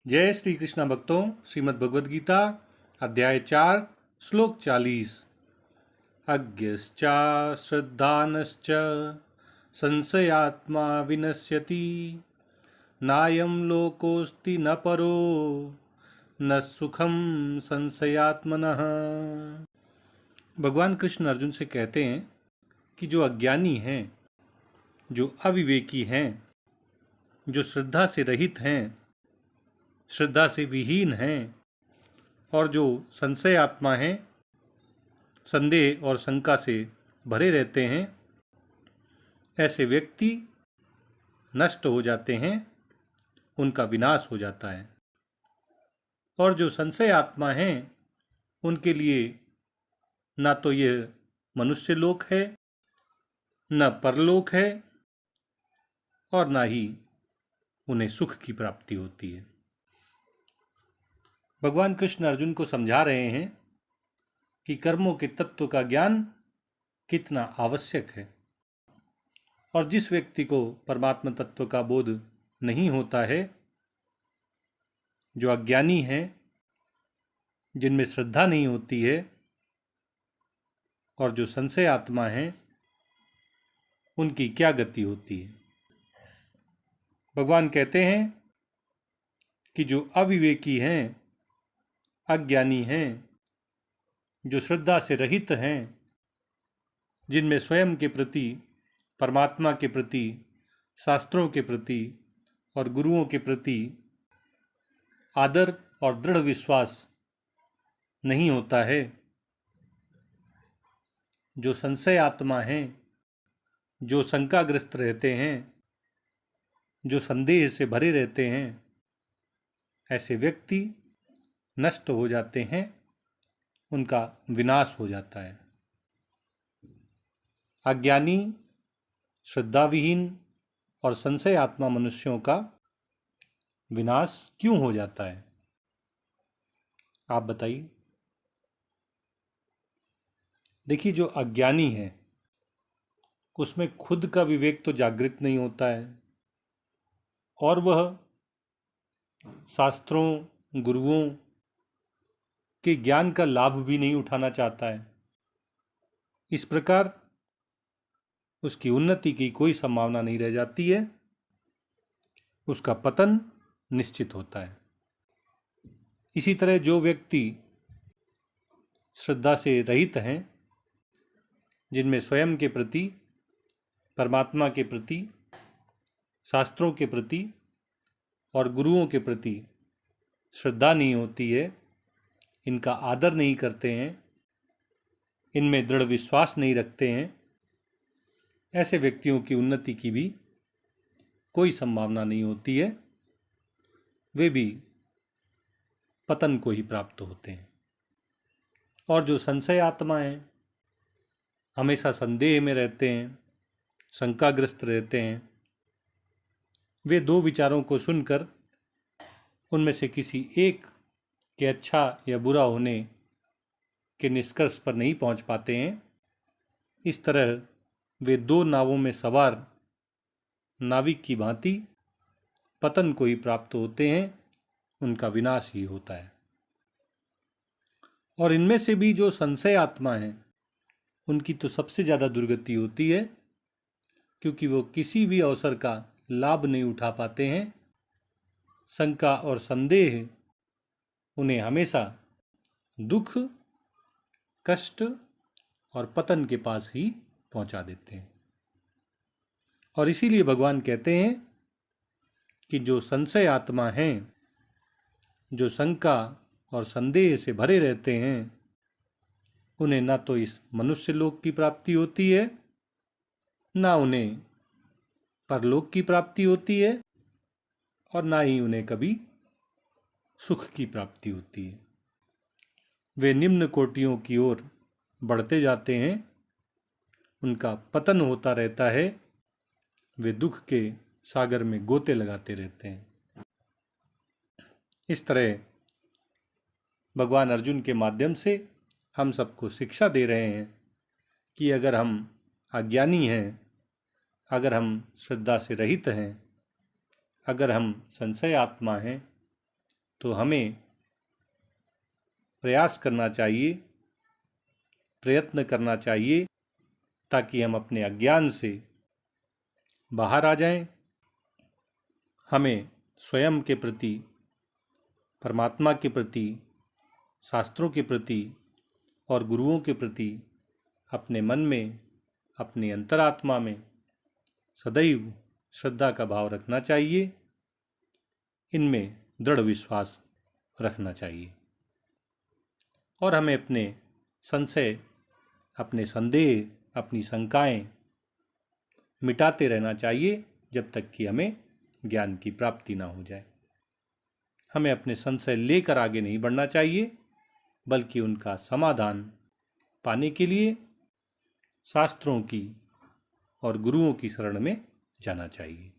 जय श्री कृष्ण भक्तों, श्रीमद् भगवद गीता अध्याय 4 श्लोक 40। अज्ञश्चा श्रद्धानश्च संशयात्मा विनश्यति नायं लोकोऽस्ति न परो न सुखम संशयात्मनः। भगवान कृष्ण अर्जुन से कहते हैं कि जो अज्ञानी हैं, जो अविवेकी हैं, जो श्रद्धा से रहित हैं, श्रद्धा से विहीन हैं और जो संशय आत्मा हैं, संदेह और शंका से भरे रहते हैं, ऐसे व्यक्ति नष्ट हो जाते हैं, उनका विनाश हो जाता है। और जो संशय आत्मा हैं, उनके लिए ना तो यह मनुष्य लोक है, न परलोक है, और ना ही उन्हें सुख की प्राप्ति होती है। भगवान कृष्ण अर्जुन को समझा रहे हैं कि कर्मों के तत्व का ज्ञान कितना आवश्यक है। और जिस व्यक्ति को परमात्मा तत्व का बोध नहीं होता है, जो अज्ञानी है, जिनमें श्रद्धा नहीं होती है और जो संशय आत्मा है, उनकी क्या गति होती है। भगवान कहते हैं कि जो अविवेकी हैं, अज्ञानी हैं, जो श्रद्धा से रहित हैं, जिनमें स्वयं के प्रति, परमात्मा के प्रति, शास्त्रों के प्रति और गुरुओं के प्रति आदर और दृढ़ विश्वास नहीं होता है, जो संशय आत्मा हैं, जो शंकाग्रस्त रहते हैं, जो संदेह से भरे रहते हैं, ऐसे व्यक्ति नष्ट हो जाते हैं, उनका विनाश हो जाता है। अज्ञानी, श्रद्धाविहीन और संशय आत्मा मनुष्यों का विनाश क्यों हो जाता है, आप बताइए। देखिए, जो अज्ञानी है उसमें खुद का विवेक तो जागृत नहीं होता है और वह शास्त्रों, गुरुओं के ज्ञान का लाभ भी नहीं उठाना चाहता है। इस प्रकार उसकी उन्नति की कोई संभावना नहीं रह जाती है, उसका पतन निश्चित होता है। इसी तरह जो व्यक्ति श्रद्धा से रहित हैं, जिनमें स्वयं के प्रति, परमात्मा के प्रति, शास्त्रों के प्रति और गुरुओं के प्रति श्रद्धा नहीं होती है, इनका आदर नहीं करते हैं, इनमें दृढ़ विश्वास नहीं रखते हैं, ऐसे व्यक्तियों की उन्नति की भी कोई संभावना नहीं होती है, वे भी पतन को ही प्राप्त होते हैं। और जो संशय आत्मा है, हमेशा संदेह में रहते हैं, शंकाग्रस्त रहते हैं, वे दो विचारों को सुनकर उनमें से किसी एक के अच्छा या बुरा होने के निष्कर्ष पर नहीं पहुंच पाते हैं। इस तरह वे दो नावों में सवार नाविक की भांति पतन को ही प्राप्त होते हैं, उनका विनाश ही होता है। और इनमें से भी जो संशय आत्मा है, उनकी तो सबसे ज़्यादा दुर्गति होती है, क्योंकि वो किसी भी अवसर का लाभ नहीं उठा पाते हैं। शंका और संदेह उन्हें हमेशा दुख, कष्ट और पतन के पास ही पहुंचा देते हैं। और इसीलिए भगवान कहते हैं कि जो संशय आत्मा हैं, जो शंका और संदेह से भरे रहते हैं, उन्हें ना तो इस मनुष्य लोक की प्राप्ति होती है, ना उन्हें परलोक की प्राप्ति होती है, और ना ही उन्हें कभी सुख की प्राप्ति होती है। वे निम्न कोटियों की ओर बढ़ते जाते हैं, उनका पतन होता रहता है, वे दुख के सागर में गोते लगाते रहते हैं। इस तरह भगवान अर्जुन के माध्यम से हम सबको शिक्षा दे रहे हैं कि अगर हम अज्ञानी हैं, अगर हम श्रद्धा से रहित हैं, अगर हम संशय आत्मा हैं, तो हमें प्रयास करना चाहिए, प्रयत्न करना चाहिए ताकि हम अपने अज्ञान से बाहर आ जाएं। हमें स्वयं के प्रति, परमात्मा के प्रति, शास्त्रों के प्रति और गुरुओं के प्रति अपने मन में, अपने अंतरात्मा में सदैव श्रद्धा का भाव रखना चाहिए, इनमें दृढ़ विश्वास रखना चाहिए और हमें अपने संशय, अपने संदेह, अपनी शंकाएं मिटाते रहना चाहिए जब तक कि हमें ज्ञान की प्राप्ति ना हो जाए। हमें अपने संशय लेकर आगे नहीं बढ़ना चाहिए, बल्कि उनका समाधान पाने के लिए शास्त्रों की और गुरुओं की शरण में जाना चाहिए।